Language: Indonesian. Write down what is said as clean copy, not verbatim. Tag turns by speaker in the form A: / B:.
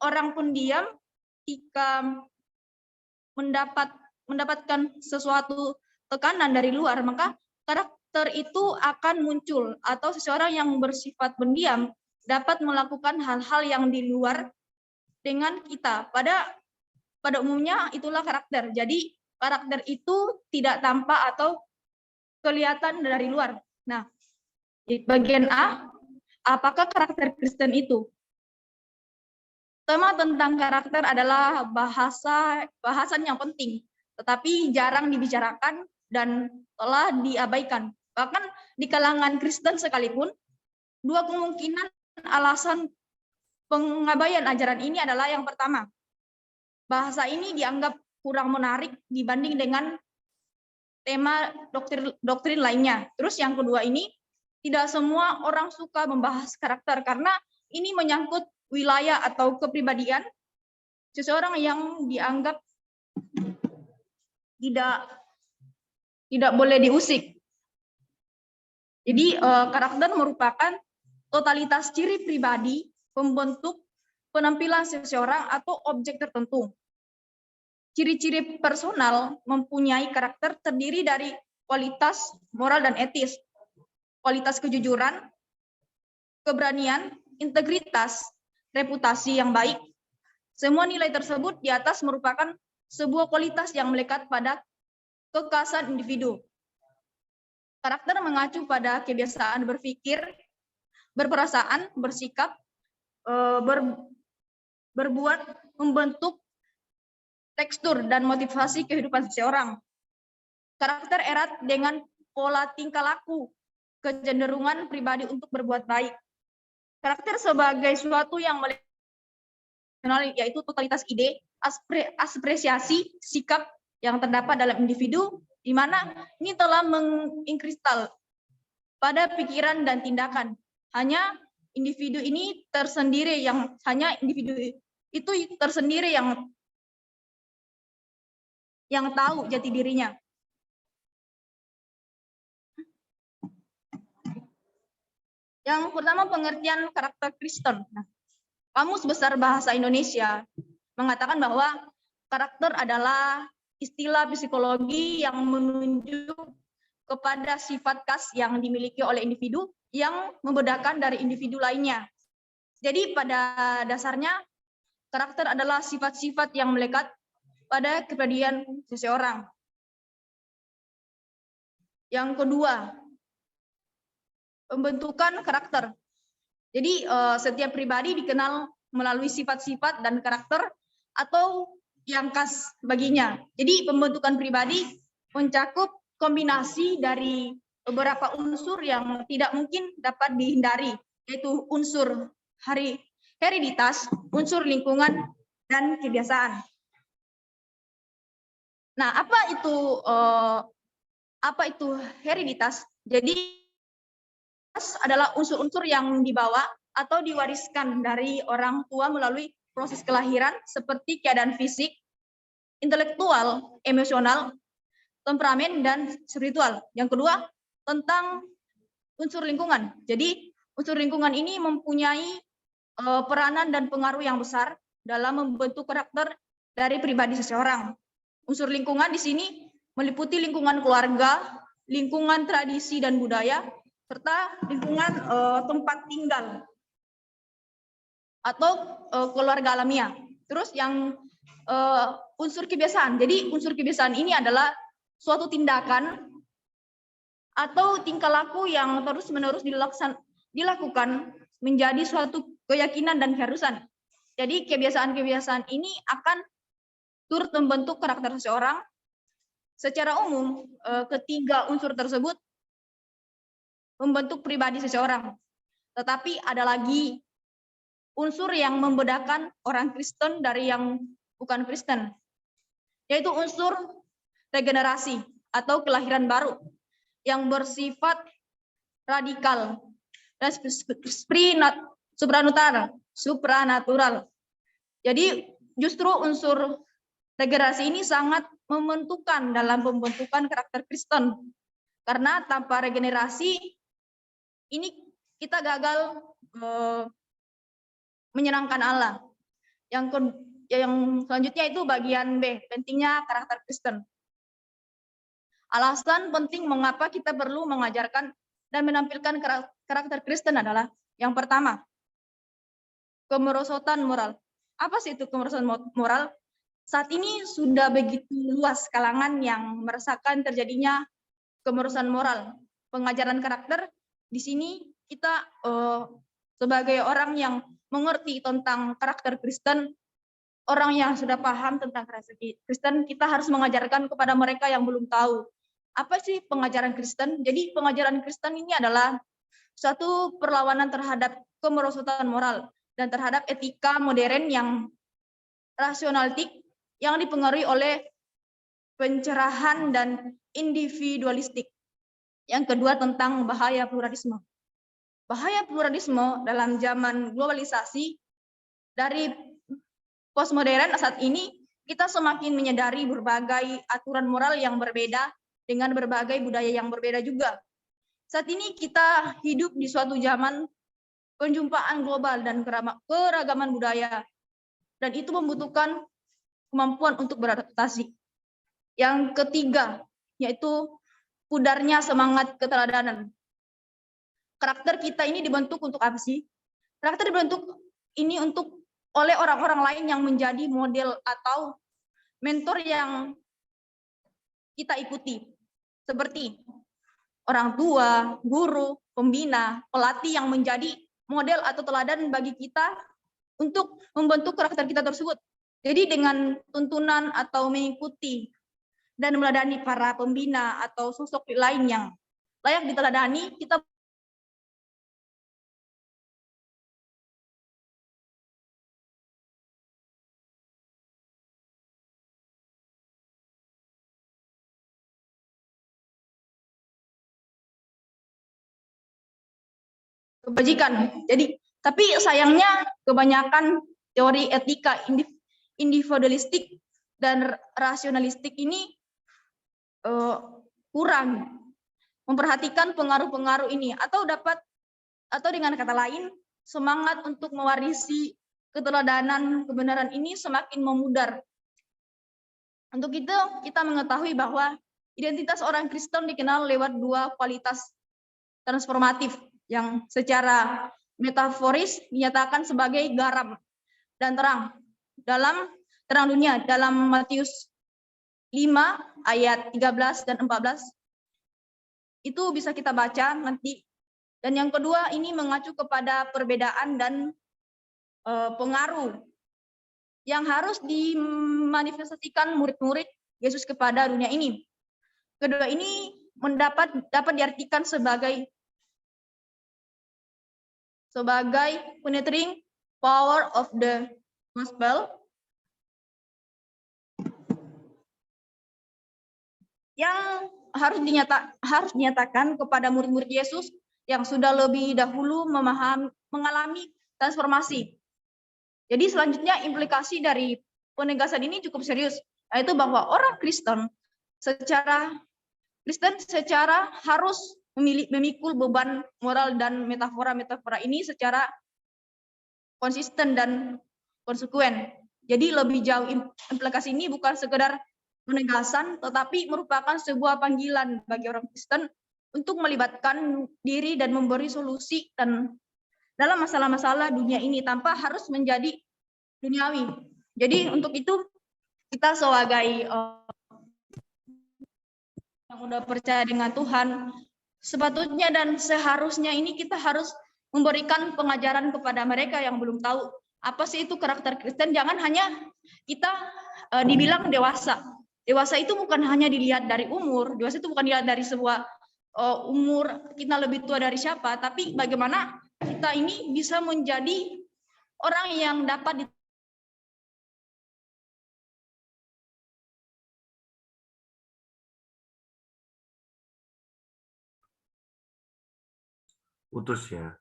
A: orang pendiam jika mendapatkan sesuatu tekanan dari luar, maka karakter itu akan muncul, atau seseorang yang bersifat pendiam dapat melakukan hal-hal yang di luar dengan kita. Pada umumnya itulah karakter. Jadi karakter itu tidak tampak atau kelihatan dari luar. Nah, di bagian A, apakah karakter Kristen itu? Tema tentang karakter adalah bahasan yang penting, tetapi jarang dibicarakan dan telah diabaikan. Bahkan di kalangan Kristen sekalipun, dua kemungkinan alasan pengabaian ajaran ini adalah yang pertama, bahasa ini dianggap kurang menarik dibanding dengan tema doktrin lainnya. Terus yang kedua ini, tidak semua orang suka membahas karakter karena ini menyangkut wilayah atau kepribadian seseorang yang dianggap tidak boleh diusik. Jadi karakter merupakan totalitas ciri pribadi pembentuk penampilan seseorang atau objek tertentu. Ciri-ciri personal mempunyai karakter terdiri dari kualitas moral dan etis, kualitas kejujuran, keberanian, integritas, reputasi yang baik. Semua nilai tersebut di atas merupakan sebuah kualitas yang melekat pada kekhasan individu. Karakter mengacu pada kebiasaan berpikir, berperasaan, bersikap, berbuat, membentuk tekstur dan motivasi kehidupan seseorang. Karakter erat dengan pola tingkah laku, kecenderungan pribadi untuk berbuat baik. Karakter sebagai suatu yang yaitu totalitas ide, apresiasi, sikap yang terdapat dalam individu, di mana ini telah mengkristal pada pikiran dan tindakan. Hanya individu ini tersendiri yang tahu jati dirinya. Yang pertama, pengertian karakter Kristen. Nah, Kamus Besar Bahasa Indonesia mengatakan bahwa karakter adalah istilah psikologi yang menunjuk kepada sifat khas yang dimiliki oleh individu yang membedakan dari individu lainnya. Jadi pada dasarnya karakter adalah sifat-sifat yang melekat pada kepribadian seseorang. Yang kedua, pembentukan karakter. Jadi setiap pribadi dikenal melalui sifat-sifat dan karakter atau yang khas baginya. Jadi pembentukan pribadi mencakup kombinasi dari beberapa unsur yang tidak mungkin dapat dihindari, yaitu unsur hereditas, unsur lingkungan, dan kebiasaan. Nah, apa itu hereditas? Jadi adalah unsur-unsur yang dibawa atau diwariskan dari orang tua melalui proses kelahiran seperti keadaan fisik, intelektual, emosional, temperamen, dan spiritual. Yang kedua, tentang unsur lingkungan. Jadi, unsur lingkungan ini mempunyai peranan dan pengaruh yang besar dalam membentuk karakter dari pribadi seseorang. Unsur lingkungan di sini meliputi lingkungan keluarga, lingkungan tradisi dan budaya, serta lingkungan tempat tinggal atau keluarga alamiah. Terus yang unsur kebiasaan. Jadi unsur kebiasaan ini adalah suatu tindakan atau tingkah laku yang terus-menerus dilakukan menjadi suatu keyakinan dan keharusan. Jadi kebiasaan-kebiasaan ini akan turut membentuk karakter seseorang. Secara umum, ketiga unsur tersebut membentuk pribadi seseorang. Tetapi ada lagi unsur yang membedakan orang Kristen dari yang bukan Kristen, yaitu unsur regenerasi atau kelahiran baru yang bersifat radikal dan supranatural. Jadi justru unsur regenerasi ini sangat menentukan dalam pembentukan karakter Kristen, karena tanpa regenerasi ini kita gagal menyenangkan Allah. Yang selanjutnya itu bagian B, pentingnya karakter Kristen. Alasan penting mengapa kita perlu mengajarkan dan menampilkan karakter Kristen adalah yang pertama, kemerosotan moral. Apa sih itu kemerosotan moral? Saat ini sudah begitu luas kalangan yang merasakan terjadinya kemerosotan moral. Pengajaran karakter di sini kita sebagai orang yang mengerti tentang karakter Kristen, orang yang sudah paham tentang karakter Kristen, kita harus mengajarkan kepada mereka yang belum tahu. Apa sih pengajaran Kristen? Jadi pengajaran Kristen ini adalah suatu perlawanan terhadap kemerosotan moral dan terhadap etika modern yang rasionalistik yang dipengaruhi oleh pencerahan dan individualistik. Yang kedua tentang bahaya pluralisme. Bahaya pluralisme dalam zaman globalisasi dari postmodern saat ini, kita semakin menyadari berbagai aturan moral yang berbeda dengan berbagai budaya yang berbeda juga. Saat ini kita hidup di suatu zaman penjumpaan global dan keragaman budaya, dan itu membutuhkan kemampuan untuk beradaptasi. Yang ketiga, yaitu pudarnya semangat keteladanan. Karakter kita ini dibentuk untuk apa sih? Karakter dibentuk ini untuk oleh orang-orang lain yang menjadi model atau mentor yang kita ikuti. Seperti orang tua, guru, pembina, pelatih yang menjadi model atau teladan bagi kita untuk membentuk karakter kita tersebut. Jadi dengan tuntunan atau mengikuti dan meladani para pembina atau sosok lain yang layak diteladani, kita kebajikan. Jadi, tapi sayangnya kebanyakan teori etika individualistik dan rasionalistik ini kurang memperhatikan pengaruh-pengaruh ini, atau dengan kata lain, semangat untuk mewarisi keteladanan kebenaran ini semakin memudar. Untuk itu kita mengetahui bahwa identitas orang Kristen dikenal lewat dua kualitas transformatif yang secara metaforis dinyatakan sebagai garam dan terang dunia dalam Matius 5 ayat 13 dan 14. Itu bisa kita baca nanti. Dan yang kedua ini mengacu kepada perbedaan dan pengaruh yang harus dimanifestasikan murid-murid Yesus kepada dunia ini. Kedua ini dapat diartikan sebagai penetrating power of the gospel yang harus dinyatakan kepada murid-murid Yesus yang sudah lebih dahulu mengalami transformasi. Jadi selanjutnya implikasi dari penegasan ini cukup serius, yaitu bahwa orang Kristen secara harus memikul beban moral dan metafora ini secara konsisten dan konsekuen. Jadi lebih jauh implikasi ini bukan sekedar penegasan, tetapi merupakan sebuah panggilan bagi orang Kristen untuk melibatkan diri dan memberi solusi dan dalam masalah-masalah dunia ini tanpa harus menjadi duniawi. Jadi untuk itu kita sebagai yang sudah percaya dengan Tuhan, sepatutnya dan seharusnya ini kita harus memberikan pengajaran kepada mereka yang belum tahu apa sih itu karakter Kristen. Jangan hanya kita dibilang dewasa. Dewasa itu bukan hanya dilihat dari umur, dewasa itu bukan dilihat dari sebuah umur kita lebih tua dari siapa, tapi bagaimana kita ini bisa menjadi orang yang dapat
B: putus ya.